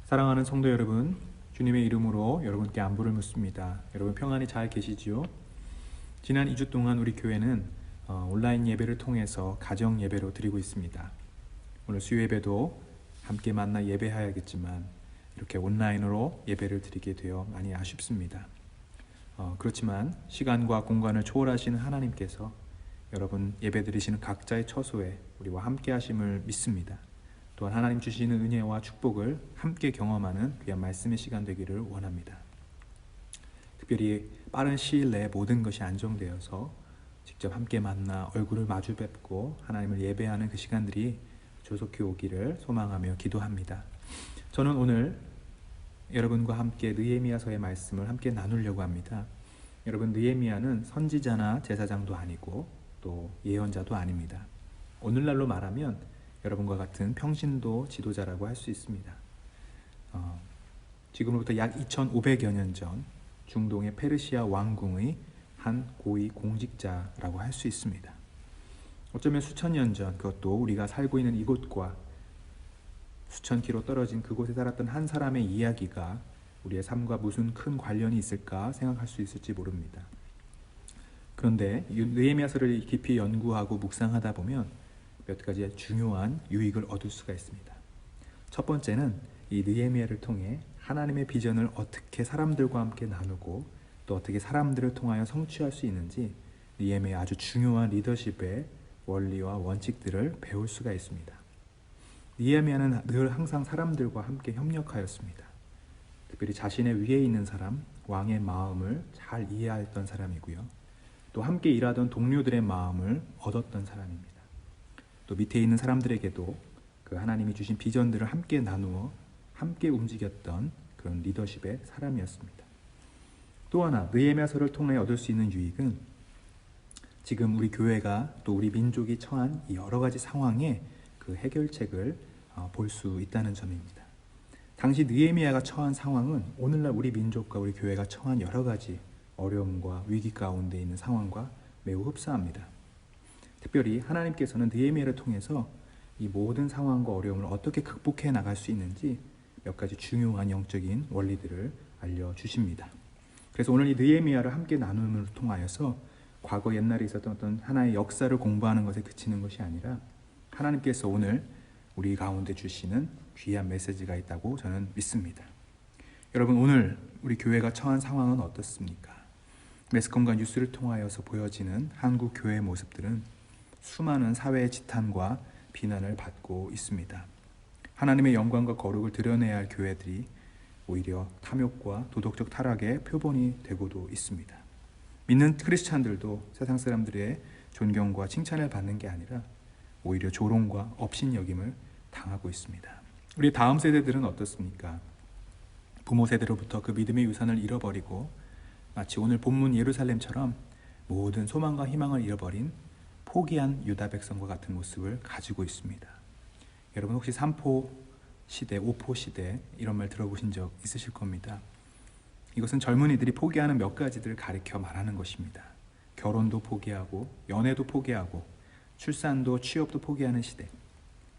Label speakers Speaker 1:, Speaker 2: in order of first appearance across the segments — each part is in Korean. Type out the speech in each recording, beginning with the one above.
Speaker 1: 사랑하는 성도 여러분, 주님의 이름으로 여러분께 안부를 묻습니다. 여러분 평안히 잘 계시지요? 지난 2주 동안 우리 교회는 온라인 예배를 통해서 가정 예배로 드리고 있습니다. 오늘 수요 예배도 함께 만나 예배해야겠지만 이렇게 온라인으로 예배를 드리게 되어 많이 아쉽습니다. 그렇지만 시간과 공간을 초월하시는 하나님께서 여러분 예배 드리시는 각자의 처소에 우리와 함께 하심을 믿습니다. 또한 하나님 주시는 은혜와 축복을 함께 경험하는 귀한 말씀의 시간 되기를 원합니다. 특별히 빠른 시일 내에 모든 것이 안정되어서 직접 함께 만나 얼굴을 마주 뵙고 하나님을 예배하는 그 시간들이 조속히 오기를 소망하며 기도합니다. 저는 오늘 여러분과 함께 느헤미야서의 말씀을 함께 나누려고 합니다. 여러분, 느헤미야는 선지자나 제사장도 아니고 또 예언자도 아닙니다. 오늘날로 말하면 여러분과 같은 평신도 지도자라고 할 수 있습니다. 지금으로부터 약 2500여 년 전 중동의 페르시아 왕궁의 한 고위 공직자라고 할 수 있습니다. 어쩌면 수천 년 전, 그것도 우리가 살고 있는 이곳과 수천 킬로 떨어진 그곳에 살았던 한 사람의 이야기가 우리의 삶과 무슨 큰 관련이 있을까 생각할 수 있을지 모릅니다. 그런데 느헤미야서를 깊이 연구하고 묵상하다 보면 몇 가지의 중요한 유익을 얻을 수가 있습니다. 첫 번째는 이 느헤미야를 통해 하나님의 비전을 어떻게 사람들과 함께 나누고 또 어떻게 사람들을 통하여 성취할 수 있는지 느헤미야의 아주 중요한 리더십의 원리와 원칙들을 배울 수가 있습니다. 느헤미야는 늘 항상 사람들과 함께 협력하였습니다. 특별히 자신의 위에 있는 사람, 왕의 마음을 잘 이해했던 사람이고요. 또 함께 일하던 동료들의 마음을 얻었던 사람입니다. 또 밑에 있는 사람들에게도 그 하나님이 주신 비전들을 함께 나누어 함께 움직였던 그런 리더십의 사람이었습니다. 또 하나, 느헤미야서를 통해 얻을 수 있는 유익은 지금 우리 교회가 또 우리 민족이 처한 이 여러 가지 상황의 그 해결책을 볼 수 있다는 점입니다. 당시 느헤미야가 처한 상황은 오늘날 우리 민족과 우리 교회가 처한 여러 가지 어려움과 위기 가운데 있는 상황과 매우 흡사합니다. 특별히 하나님께서는 느헤미야를 통해서 이 모든 상황과 어려움을 어떻게 극복해 나갈 수 있는지 몇 가지 중요한 영적인 원리들을 알려주십니다. 그래서 오늘 이 느헤미야를 함께 나눔을 통하여서 과거 옛날에 있었던 어떤 하나의 역사를 공부하는 것에 그치는 것이 아니라 하나님께서 오늘 우리 가운데 주시는 귀한 메시지가 있다고 저는 믿습니다. 여러분, 오늘 우리 교회가 처한 상황은 어떻습니까? 매스컴과 뉴스를 통하여서 보여지는 한국 교회의 모습들은 수많은 사회의 지탄과 비난을 받고 있습니다. 하나님의 영광과 거룩을 드러내야 할 교회들이 오히려 탐욕과 도덕적 타락의 표본이 되고도 있습니다. 믿는 크리스찬들도 세상 사람들의 존경과 칭찬을 받는 게 아니라 오히려 조롱과 업신여김을 당하고 있습니다. 우리 다음 세대들은 어떻습니까? 부모 세대로부터 그 믿음의 유산을 잃어버리고 마치 오늘 본문 예루살렘처럼 모든 소망과 희망을 잃어버린 포기한 유다 백성과 같은 모습을 가지고 있습니다. 여러분 혹시 3포 시대, 5포 시대 이런 말 들어보신 적 있으실 겁니다. 이것은 젊은이들이 포기하는 몇 가지들을 가리켜 말하는 것입니다. 결혼도 포기하고 연애도 포기하고 출산도 취업도 포기하는 시대.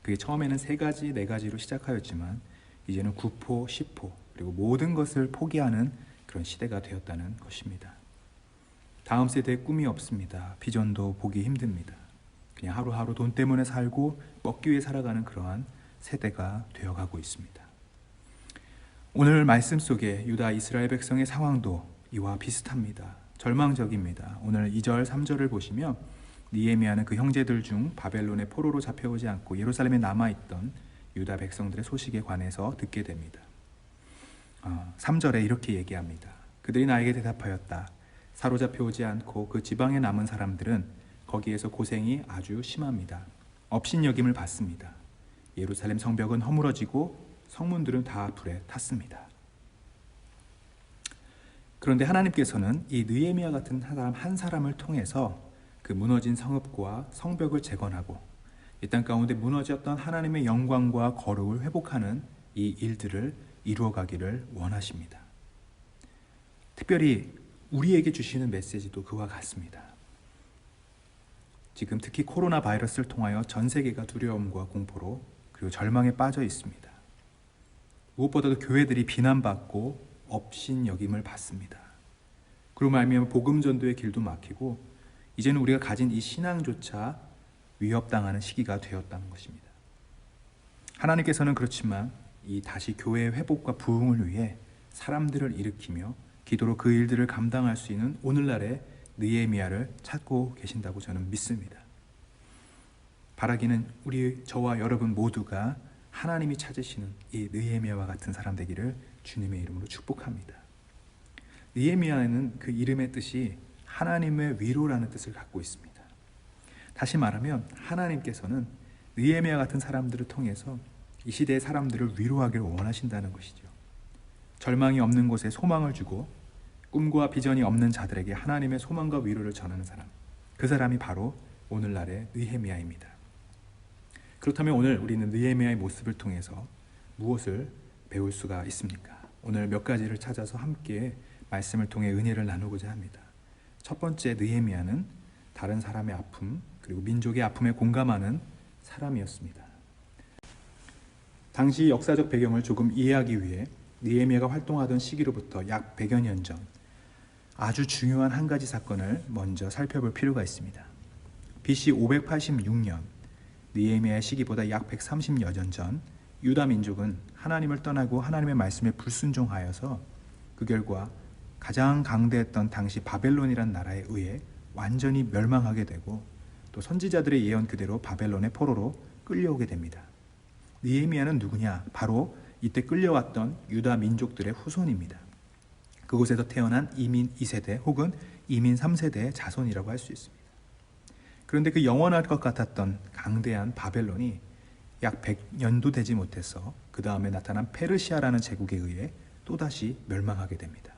Speaker 1: 그게 처음에는 3가지, 4가지로 시작하였지만 이제는 9포, 10포 그리고 모든 것을 포기하는 그런 시대가 되었다는 것입니다. 다음 세대에 꿈이 없습니다. 비전도 보기 힘듭니다. 그냥 하루하루 돈 때문에 살고 먹기 위해 살아가는 그러한 세대가 되어가고 있습니다. 오늘 말씀 속에 유다 이스라엘 백성의 상황도 이와 비슷합니다. 절망적입니다. 오늘 2절, 3절을 보시면 느헤미야는 그 형제들 중 바벨론의 포로로 잡혀오지 않고 예루살렘에 남아있던 유다 백성들의 소식에 관해서 듣게 됩니다. 3절에 이렇게 얘기합니다. 그들이 나에게 대답하였다. 사로잡혀 오지 않고 그 지방에 남은 사람들은 거기에서 고생이 아주 심합니다. 업신여김을 받습니다. 예루살렘 성벽은 허물어지고 성문들은 다 불에 탔습니다. 그런데 하나님께서는 이 느헤미야 같은 사람 한 사람을 통해서 그 무너진 성읍과 성벽을 재건하고 이 땅 가운데 무너졌던 하나님의 영광과 거룩을 회복하는 이 일들을 이루어가기를 원하십니다. 특별히 우리에게 주시는 메시지도 그와 같습니다. 지금 특히 코로나 바이러스를 통하여 전 세계가 두려움과 공포로 그리고 절망에 빠져 있습니다. 무엇보다도 교회들이 비난받고 업신여김을 받습니다. 그로 말미암아 복음 전도의 길도 막히고 이제는 우리가 가진 이 신앙조차 위협당하는 시기가 되었다는 것입니다. 하나님께서는 그렇지만 이 다시 교회의 회복과 부흥을 위해 사람들을 일으키며 기도로 그 일들을 감당할 수 있는 오늘날의 느헤미야를 찾고 계신다고 저는 믿습니다. 바라기는 저와 여러분 모두가 하나님이 찾으시는 이 느헤미야와 같은 사람 되기를 주님의 이름으로 축복합니다. 느헤미야는 그 이름의 뜻이 하나님의 위로라는 뜻을 갖고 있습니다. 다시 말하면 하나님께서는 느헤미야 같은 사람들을 통해서 이 시대의 사람들을 위로하기를 원하신다는 것이죠. 절망이 없는 곳에 소망을 주고 꿈과 비전이 없는 자들에게 하나님의 소망과 위로를 전하는 사람, 그 사람이 바로 오늘날의 느헤미야입니다. 그렇다면 오늘 우리는 느헤미야의 모습을 통해서 무엇을 배울 수가 있습니까? 오늘 몇 가지를 찾아서 함께 말씀을 통해 은혜를 나누고자 합니다. 첫 번째, 느헤미야는 다른 사람의 아픔 그리고 민족의 아픔에 공감하는 사람이었습니다. 당시 역사적 배경을 조금 이해하기 위해 느헤미야가 활동하던 시기로부터 약 100여 년 전 아주 중요한 한 가지 사건을 먼저 살펴볼 필요가 있습니다. BC 586년 느헤미야의 시기보다 약 130여 년 전 유다 민족은 하나님을 떠나고 하나님의 말씀에 불순종하여서 그 결과 가장 강대했던 당시 바벨론이란 나라에 의해 완전히 멸망하게 되고 또 선지자들의 예언 그대로 바벨론의 포로로 끌려오게 됩니다. 느헤미야는 누구냐? 바로 이때 끌려왔던 유다 민족들의 후손입니다. 그곳에서 태어난 이민 2세대 혹은 이민 3세대의 자손이라고 할 수 있습니다. 그런데 그 영원할 것 같았던 강대한 바벨론이 약 100년도 되지 못해서 그 다음에 나타난 페르시아라는 제국에 의해 또다시 멸망하게 됩니다.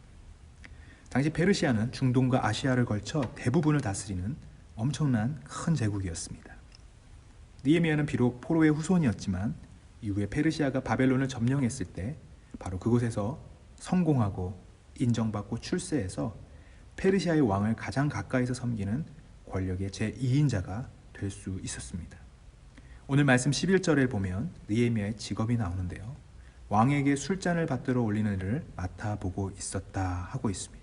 Speaker 1: 당시 페르시아는 중동과 아시아를 걸쳐 대부분을 다스리는 엄청난 큰 제국이었습니다. 느헤미야는 비록 포로의 후손이었지만 이후에 페르시아가 바벨론을 점령했을 때 바로 그곳에서 성공하고 인정받고 출세해서 페르시아의 왕을 가장 가까이서 섬기는 권력의 제2인자가 될 수 있었습니다. 오늘 말씀 11절에 보면 느헤미야의 직업이 나오는데요. 왕에게 술잔을 받들어 올리는 일을 맡아보고 있었다 하고 있습니다.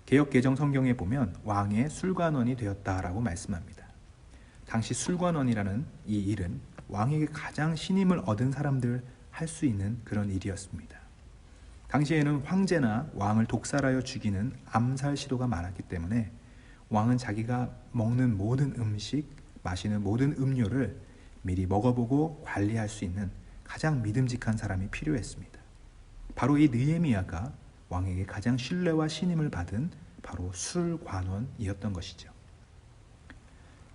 Speaker 1: 개역 개정 성경에 보면 왕의 술관원이 되었다라고 말씀합니다. 당시 술관원이라는 이 일은 왕에게 가장 신임을 얻은 사람들 할 수 있는 그런 일이었습니다. 당시에는 황제나 왕을 독살하여 죽이는 암살 시도가 많았기 때문에 왕은 자기가 먹는 모든 음식, 마시는 모든 음료를 미리 먹어보고 관리할 수 있는 가장 믿음직한 사람이 필요했습니다. 바로 이 느헤미야가 왕에게 가장 신뢰와 신임을 받은 바로 술관원이었던 것이죠.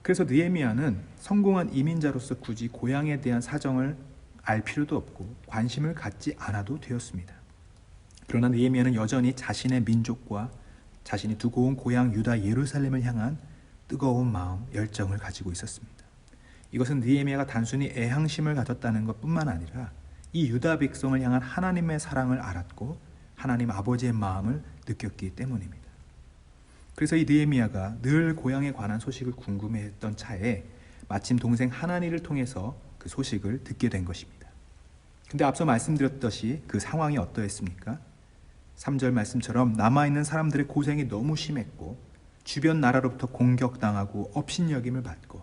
Speaker 1: 그래서 느헤미야는 성공한 이민자로서 굳이 고향에 대한 사정을 알 필요도 없고 관심을 갖지 않아도 되었습니다. 그러나 느헤미야는 여전히 자신의 민족과 자신이 두고 온 고향 유다 예루살렘을 향한 뜨거운 마음, 열정을 가지고 있었습니다. 이것은 느헤미야가 단순히 애향심을 가졌다는 것뿐만 아니라 이 유다 백성을 향한 하나님의 사랑을 알았고 하나님 아버지의 마음을 느꼈기 때문입니다. 그래서 이 느헤미야가 늘 고향에 관한 소식을 궁금해했던 차에 마침 동생 하나니를 통해서 그 소식을 듣게 된 것입니다. 근데 앞서 말씀드렸듯이 그 상황이 어떠했습니까? 3절 말씀처럼 남아있는 사람들의 고생이 너무 심했고 주변 나라로부터 공격당하고 업신여김을 받고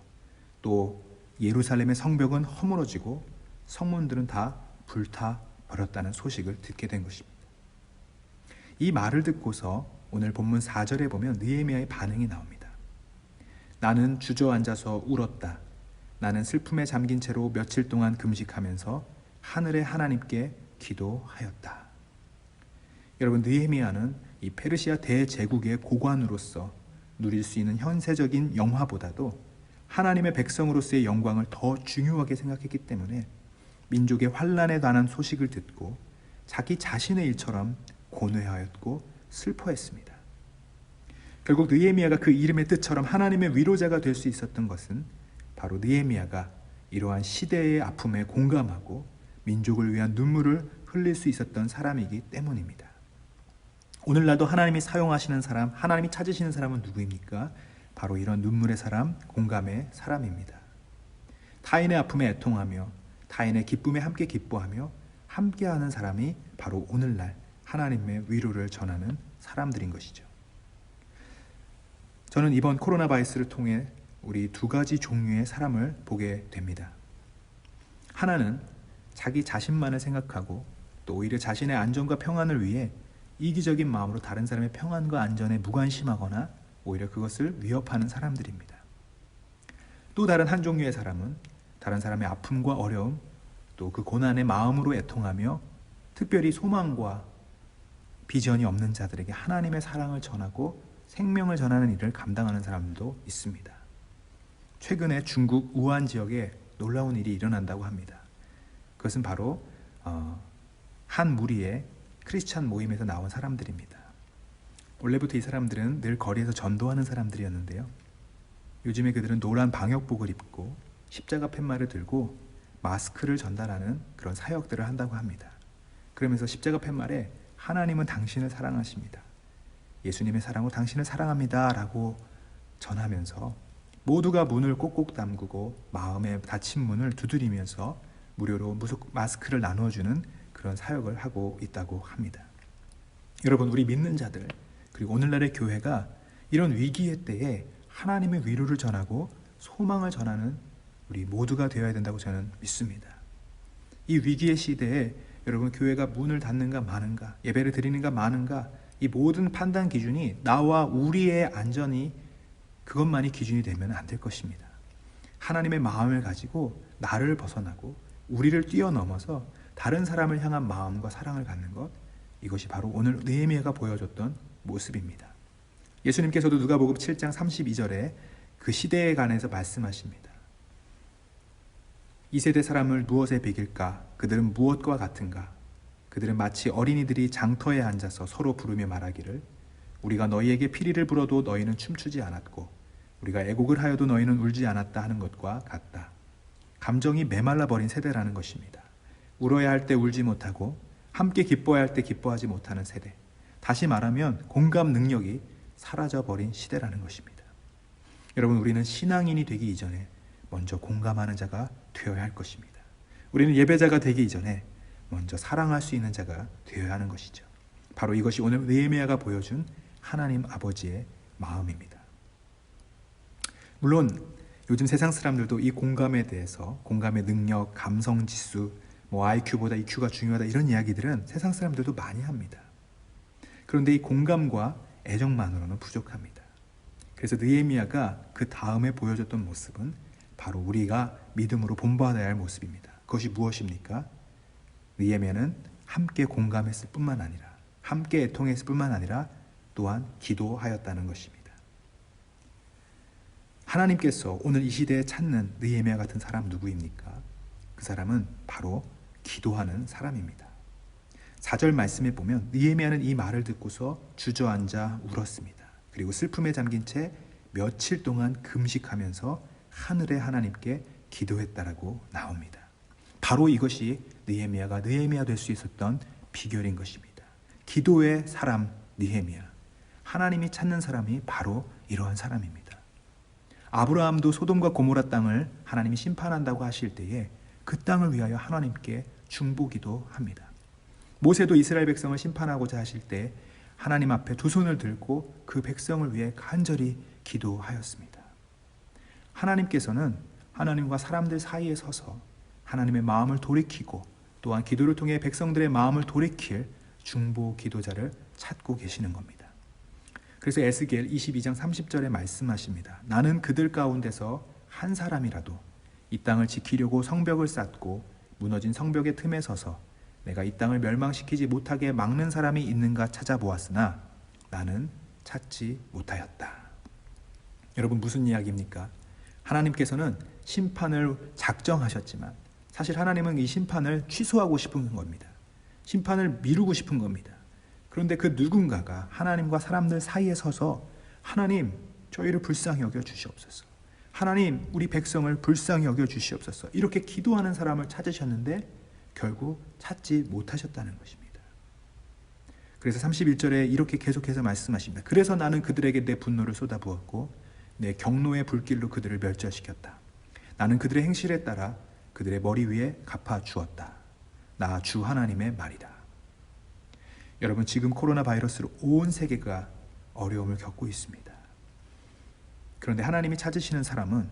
Speaker 1: 또 예루살렘의 성벽은 허물어지고 성문들은 다 불타버렸다는 소식을 듣게 된 것입니다. 이 말을 듣고서 오늘 본문 4절에 보면 느헤미야의 반응이 나옵니다. 나는 주저앉아서 울었다. 나는 슬픔에 잠긴 채로 며칠 동안 금식하면서 하늘의 하나님께 기도하였다. 여러분, 느헤미야는 이 페르시아 대제국의 고관으로서 누릴 수 있는 현세적인 영화보다도 하나님의 백성으로서의 영광을 더 중요하게 생각했기 때문에 민족의 환난에 관한 소식을 듣고 자기 자신의 일처럼 고뇌하였고 슬퍼했습니다. 결국 느헤미야가 그 이름의 뜻처럼 하나님의 위로자가 될 수 있었던 것은 바로 느헤미야가 이러한 시대의 아픔에 공감하고 민족을 위한 눈물을 흘릴 수 있었던 사람이기 때문입니다. 오늘날도 하나님이 사용하시는 사람, 하나님이 찾으시는 사람은 누구입니까? 바로 이런 눈물의 사람, 공감의 사람입니다. 타인의 아픔에 애통하며 타인의 기쁨에 함께 기뻐하며 함께하는 사람이 바로 오늘날 하나님의 위로를 전하는 사람들인 것이죠. 저는 이번 코로나 바이러스를 통해 우리 두 가지 종류의 사람을 보게 됩니다. 하나는 자기 자신만을 생각하고 또 오히려 자신의 안전과 평안을 위해 이기적인 마음으로 다른 사람의 평안과 안전에 무관심하거나 오히려 그것을 위협하는 사람들입니다. 또 다른 한 종류의 사람은 다른 사람의 아픔과 어려움, 또 그 고난의 마음으로 애통하며 특별히 소망과 비전이 없는 자들에게 하나님의 사랑을 전하고 생명을 전하는 일을 감당하는 사람도 있습니다. 최근에 중국 우한 지역에 놀라운 일이 일어난다고 합니다. 그것은 바로 한 무리의 크리스찬 모임에서 나온 사람들입니다. 원래부터 이 사람들은 늘 거리에서 전도하는 사람들이었는데요. 요즘에 그들은 노란 방역복을 입고 십자가 팻말을 들고 마스크를 전달하는 그런 사역들을 한다고 합니다. 그러면서 십자가 팻말에 하나님은 당신을 사랑하십니다. 예수님의 사랑으로 당신을 사랑합니다 라고 전하면서 모두가 문을 꼭꼭 잠그고 마음에 닫힌 문을 두드리면서 무료로 마스크를 나눠주는 그런 사역을 하고 있다고 합니다. 여러분, 우리 믿는 자들 그리고 오늘날의 교회가 이런 위기의 때에 하나님의 위로를 전하고 소망을 전하는 우리 모두가 되어야 된다고 저는 믿습니다. 이 위기의 시대에 여러분, 교회가 문을 닫는가 마는가, 예배를 드리는가 마는가, 이 모든 판단 기준이 나와 우리의 안전이 그것만이 기준이 되면 안 될 것입니다. 하나님의 마음을 가지고 나를 벗어나고 우리를 뛰어넘어서 다른 사람을 향한 마음과 사랑을 갖는 것, 이것이 바로 오늘 느헤미야가 보여줬던 모습입니다. 예수님께서도 누가복음 7장 32절에 그 시대에 관해서 말씀하십니다. 이 세대 사람을 무엇에 비길까? 그들은 무엇과 같은가? 그들은 마치 어린이들이 장터에 앉아서 서로 부르며 말하기를 우리가 너희에게 피리를 불어도 너희는 춤추지 않았고 우리가 애곡을 하여도 너희는 울지 않았다 하는 것과 같다. 감정이 메말라 버린 세대라는 것입니다. 울어야 할 때 울지 못하고 함께 기뻐해야 할 때 기뻐하지 못하는 세대. 다시 말하면 공감 능력이 사라져버린 시대라는 것입니다. 여러분, 우리는 신앙인이 되기 이전에 먼저 공감하는 자가 되어야 할 것입니다. 우리는 예배자가 되기 이전에 먼저 사랑할 수 있는 자가 되어야 하는 것이죠. 바로 이것이 오늘 느헤미야가 보여준 하나님 아버지의 마음입니다. 물론 요즘 세상 사람들도 이 공감에 대해서 공감의 능력, 감성 지수, IQ보다 EQ가 중요하다 이런 이야기들은 세상 사람들도 많이 합니다. 그런데 이 공감과 애정만으로는 부족합니다. 그래서 느헤미야가 그 다음에 보여줬던 모습은 바로 우리가 믿음으로 본받아야 할 모습입니다. 그것이 무엇입니까? 느헤미야는 함께 공감했을 뿐만 아니라 함께 애통했을 뿐만 아니라 또한 기도하였다는 것입니다. 하나님께서 오늘 이 시대에 찾는 느헤미야 같은 사람 누구입니까? 그 사람은 바로 기도하는 사람입니다. 4절 말씀에 보면 느헤미야는 이 말을 듣고서 주저앉아 울었습니다. 그리고 슬픔에 잠긴 채 며칠 동안 금식하면서 하늘의 하나님께 기도했다라고 나옵니다. 바로 이것이 느헤미야가 느헤미야 될 수 있었던 비결인 것입니다. 기도의 사람 느헤미야, 하나님이 찾는 사람이 바로 이러한 사람입니다. 아브라함도 소돔과 고모라 땅을 하나님이 심판한다고 하실 때에 그 땅을 위하여 하나님께 중보기도 합니다. 모세도 이스라엘 백성을 심판하고자 하실 때 하나님 앞에 두 손을 들고 그 백성을 위해 간절히 기도하였습니다. 하나님께서는 하나님과 사람들 사이에 서서 하나님의 마음을 돌이키고 또한 기도를 통해 백성들의 마음을 돌이킬 중보 기도자를 찾고 계시는 겁니다. 그래서 에스겔 22장 30절에 말씀하십니다. 나는 그들 가운데서 한 사람이라도 이 땅을 지키려고 성벽을 쌓고 무너진 성벽의 틈에 서서 내가 이 땅을 멸망시키지 못하게 막는 사람이 있는가 찾아보았으나 나는 찾지 못하였다. 여러분, 무슨 이야기입니까? 하나님께서는 심판을 작정하셨지만 사실 하나님은 이 심판을 취소하고 싶은 겁니다. 심판을 미루고 싶은 겁니다. 그런데 그 누군가가 하나님과 사람들 사이에 서서 하나님, 저희를 불쌍히 여겨 주시옵소서. 하나님, 우리 백성을 불쌍히 여겨 주시옵소서. 이렇게 기도하는 사람을 찾으셨는데 결국 찾지 못하셨다는 것입니다. 그래서 31절에 이렇게 계속해서 말씀하십니다. 그래서 나는 그들에게 내 분노를 쏟아부었고 내 경노의 불길로 그들을 멸절시켰다. 나는 그들의 행실에 따라 그들의 머리 위에 갚아 주었다. 나 주 하나님의 말이다. 여러분, 지금 코로나 바이러스로 온 세계가 어려움을 겪고 있습니다. 그런데 하나님이 찾으시는 사람은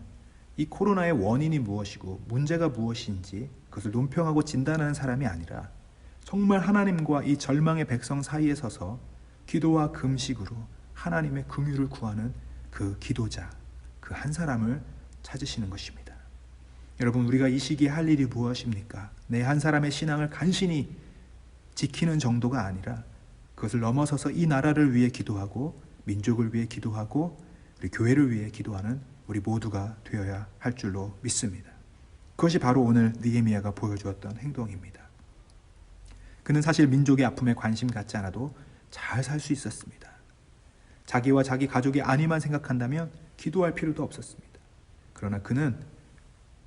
Speaker 1: 이 코로나의 원인이 무엇이고 문제가 무엇인지 그것을 논평하고 진단하는 사람이 아니라 정말 하나님과 이 절망의 백성 사이에 서서 기도와 금식으로 하나님의 긍휼을 구하는 그 기도자, 그 한 사람을 찾으시는 것입니다. 여러분, 우리가 이 시기에 할 일이 무엇입니까? 내 한 사람의 신앙을 간신히 지키는 정도가 아니라 그것을 넘어서서 이 나라를 위해 기도하고 민족을 위해 기도하고 우리 교회를 위해 기도하는 우리 모두가 되어야 할 줄로 믿습니다. 그것이 바로 오늘 느헤미야가 보여주었던 행동입니다. 그는 사실 민족의 아픔에 관심 갖지 않아도 잘 살 수 있었습니다. 자기와 자기 가족의 안위만 생각한다면 기도할 필요도 없었습니다. 그러나 그는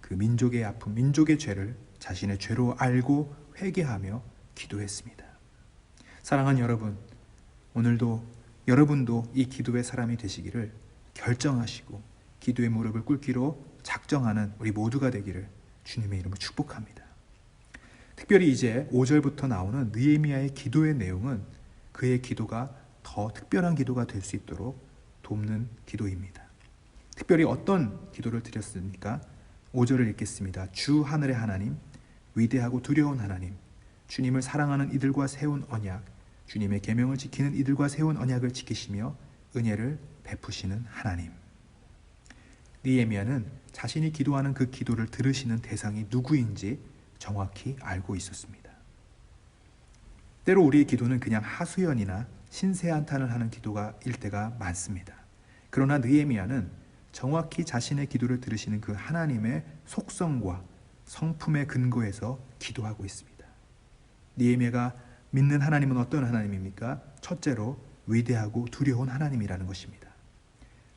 Speaker 1: 그 민족의 아픔, 민족의 죄를 자신의 죄로 알고 회개하며 기도했습니다. 사랑하는 여러분, 오늘도 여러분도 이 기도의 사람이 되시기를 결정하시고 기도의 무릎을 꿇기로 작정하는 우리 모두가 되기를 주님의 이름으로 축복합니다. 특별히 이제 5절부터 나오는 느헤미야의 기도의 내용은 그의 기도가 더 특별한 기도가 될 수 있도록 돕는 기도입니다. 특별히 어떤 기도를 드렸습니까? 5절을 읽겠습니다. 주 하늘의 하나님, 위대하고 두려운 하나님, 주님을 사랑하는 이들과 세운 언약, 주님의 계명을 지키는 이들과 세운 언약을 지키시며 은혜를 베푸시는 하나님. 느헤미야는 자신이 기도하는 그 기도를 들으시는 대상이 누구인지 정확히 알고 있었습니다. 때로 우리의 기도는 그냥 하수연이나 신세한탄을 하는 기도가일 때가 많습니다. 그러나 느헤미야는 정확히 자신의 기도를 들으시는 그 하나님의 속성과 성품의 근거에서 기도하고 있습니다. 느헤미야가 믿는 하나님은 어떤 하나님입니까? 첫째로 위대하고 두려운 하나님이라는 것입니다.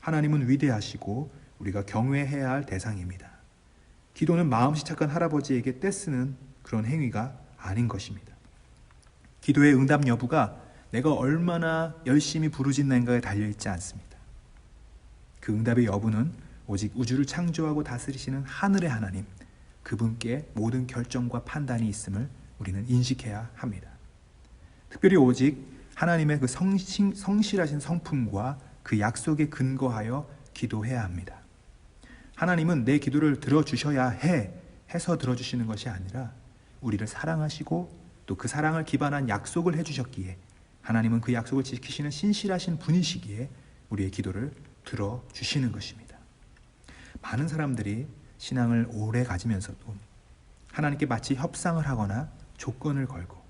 Speaker 1: 하나님은 위대하시고 우리가 경외해야 할 대상입니다. 기도는 마음씨 착한 할아버지에게 떼쓰는 그런 행위가 아닌 것입니다. 기도의 응답 여부가 내가 얼마나 열심히 부르짖는가에 달려있지 않습니다. 그 응답의 여부는 오직 우주를 창조하고 다스리시는 하늘의 하나님, 그분께 모든 결정과 판단이 있음을 우리는 인식해야 합니다. 특별히 오직 하나님의 그 성실하신 성품과 그 약속에 근거하여 기도해야 합니다. 하나님은 내 기도를 들어주셔야 해서 들어주시는 것이 아니라 우리를 사랑하시고 또 그 사랑을 기반한 약속을 해주셨기에 하나님은 그 약속을 지키시는 신실하신 분이시기에 우리의 기도를 들어주시는 것입니다. 많은 사람들이 신앙을 오래 가지면서도 하나님께 마치 협상을 하거나 조건을 걸고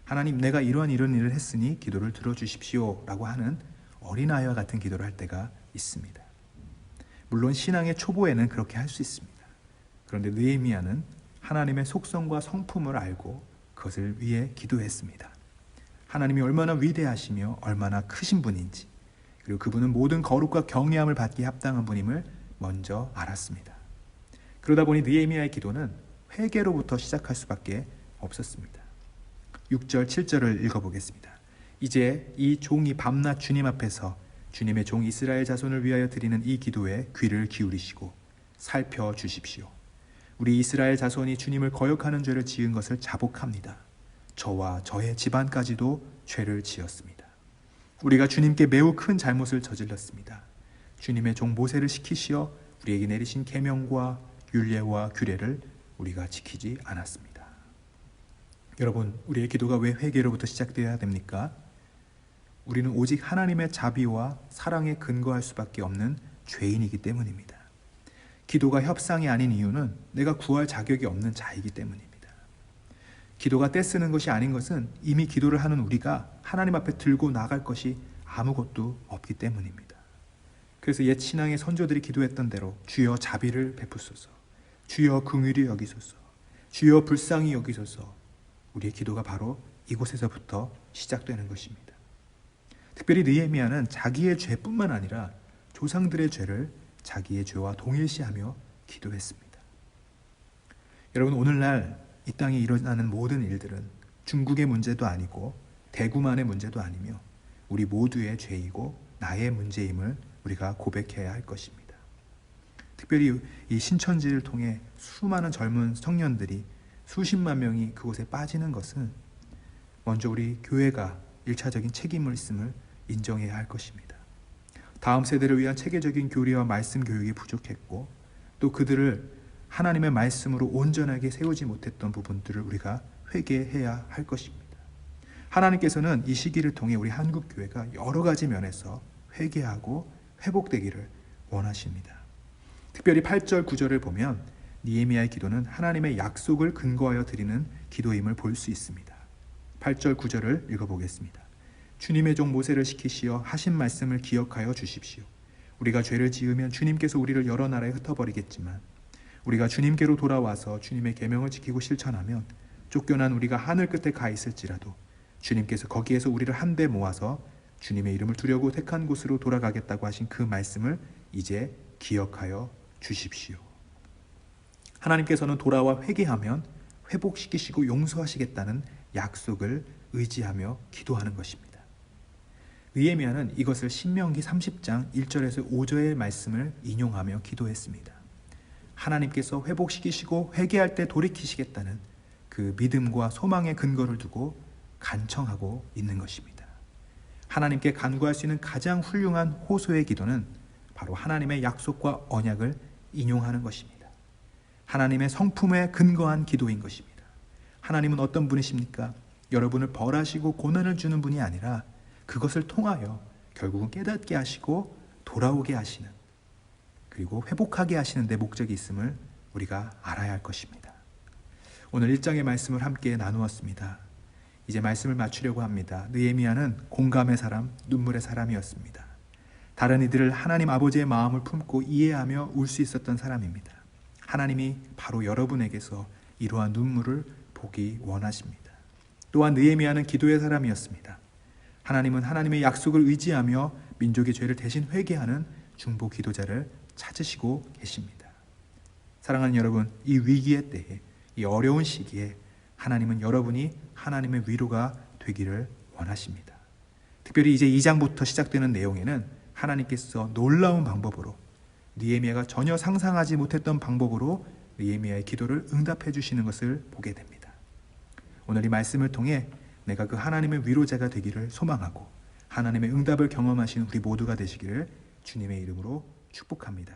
Speaker 1: 하나님, 내가 이런 일을 했으니 기도를 들어주십시오 라고 하는 어린아이와 같은 기도를 할 때가 있습니다. 물론 신앙의 초보에는 그렇게 할 수 있습니다. 그런데 느헤미야는 하나님의 속성과 성품을 알고 그것을 위해 기도했습니다. 하나님이 얼마나 위대하시며 얼마나 크신 분인지, 그리고 그분은 모든 거룩과 경외함을 받기에 합당한 분임을 먼저 알았습니다. 그러다 보니 느헤미야의 기도는 회개로부터 시작할 수밖에 없었습니다. 6절, 7절을 읽어보겠습니다. 이제 이 종이 밤낮 주님 앞에서 주님의 종 이스라엘 자손을 위하여 드리는 이 기도에 귀를 기울이시고 살펴주십시오. 우리 이스라엘 자손이 주님을 거역하는 죄를 지은 것을 자복합니다. 저와 저의 집안까지도 죄를 지었습니다. 우리가 주님께 매우 큰 잘못을 저질렀습니다. 주님의 종 모세를 시키시어 우리에게 내리신 계명과 율례와 규례를 우리가 지키지 않았습니다. 여러분, 우리의 기도가 왜 회개로부터 시작되어야 됩니까? 우리는 오직 하나님의 자비와 사랑에 근거할 수밖에 없는 죄인이기 때문입니다. 기도가 협상이 아닌 이유는 내가 구할 자격이 없는 자이기 때문입니다. 기도가 떼쓰는 것이 아닌 것은 이미 기도를 하는 우리가 하나님 앞에 들고 나갈 것이 아무것도 없기 때문입니다. 그래서 옛 신앙의 선조들이 기도했던 대로 주여 자비를 베푸소서, 주여 긍휼히 여기소서, 주여 불쌍히 여기소서, 우리의 기도가 바로 이곳에서부터 시작되는 것입니다. 특별히 느헤미야는 자기의 죄뿐만 아니라 조상들의 죄를 자기의 죄와 동일시하며 기도했습니다. 여러분, 오늘날 이 땅에 일어나는 모든 일들은 중국의 문제도 아니고 대구만의 문제도 아니며 우리 모두의 죄이고 나의 문제임을 우리가 고백해야 할 것입니다. 특별히 이 신천지를 통해 수많은 젊은 청년들이 수십만 명이 그곳에 빠지는 것은 먼저 우리 교회가 일차적인 책임을 있음을 인정해야 할 것입니다. 다음 세대를 위한 체계적인 교리와 말씀 교육이 부족했고 또 그들을 하나님의 말씀으로 온전하게 세우지 못했던 부분들을 우리가 회개해야 할 것입니다. 하나님께서는 이 시기를 통해 우리 한국교회가 여러 가지 면에서 회개하고 회복되기를 원하십니다. 특별히 8절 9절을 보면 느헤미야의 기도는 하나님의 약속을 근거하여 드리는 기도임을 볼 수 있습니다. 8절 9절을 읽어보겠습니다. 주님의 종 모세를 시키시어 하신 말씀을 기억하여 주십시오. 우리가 죄를 지으면 주님께서 우리를 여러 나라에 흩어버리겠지만 우리가 주님께로 돌아와서 주님의 계명을 지키고 실천하면 쫓겨난 우리가 하늘 끝에 가 있을지라도 주님께서 거기에서 우리를 한데 모아서 주님의 이름을 두려고 택한 곳으로 돌아가겠다고 하신 그 말씀을 이제 기억하여 주십시오. 하나님께서는 돌아와 회개하면 회복시키시고 용서하시겠다는 약속을 의지하며 기도하는 것입니다. 느헤미야는 이것을 신명기 30장 1절에서 5절의 말씀을 인용하며 기도했습니다. 하나님께서 회복시키시고 회개할 때 돌이키시겠다는 그 믿음과 소망의 근거를 두고 간청하고 있는 것입니다. 하나님께 간구할 수 있는 가장 훌륭한 호소의 기도는 바로 하나님의 약속과 언약을 인용하는 것입니다. 하나님의 성품에 근거한 기도인 것입니다. 하나님은 어떤 분이십니까? 여러분을 벌하시고 고난을 주는 분이 아니라 그것을 통하여 결국은 깨닫게 하시고 돌아오게 하시는, 그리고 회복하게 하시는 데 목적이 있음을 우리가 알아야 할 것입니다. 오늘 1장의 말씀을 함께 나누었습니다. 이제 말씀을 마치려고 합니다. 느헤미야는 공감의 사람, 눈물의 사람이었습니다. 다른 이들을 하나님 아버지의 마음을 품고 이해하며 울 수 있었던 사람입니다. 하나님이 바로 여러분에게서 이러한 눈물을 보기 원하십니다. 또한 느헤미야는 기도의 사람이었습니다. 하나님은 하나님의 약속을 의지하며 민족의 죄를 대신 회개하는 중보 기도자를 찾으시고 계십니다. 사랑하는 여러분, 이 위기의 때에, 이 어려운 시기에 하나님은 여러분이 하나님의 위로가 되기를 원하십니다. 특별히 이제 2장부터 시작되는 내용에는 하나님께서 놀라운 방법으로, 느헤미야가 전혀 상상하지 못했던 방법으로 느헤미야의 기도를 응답해 주시는 것을 보게 됩니다. 오늘 이 말씀을 통해 내가 그 하나님의 위로자가 되기를 소망하고 하나님의 응답을 경험하신 우리 모두가 되시기를 주님의 이름으로 축복합니다.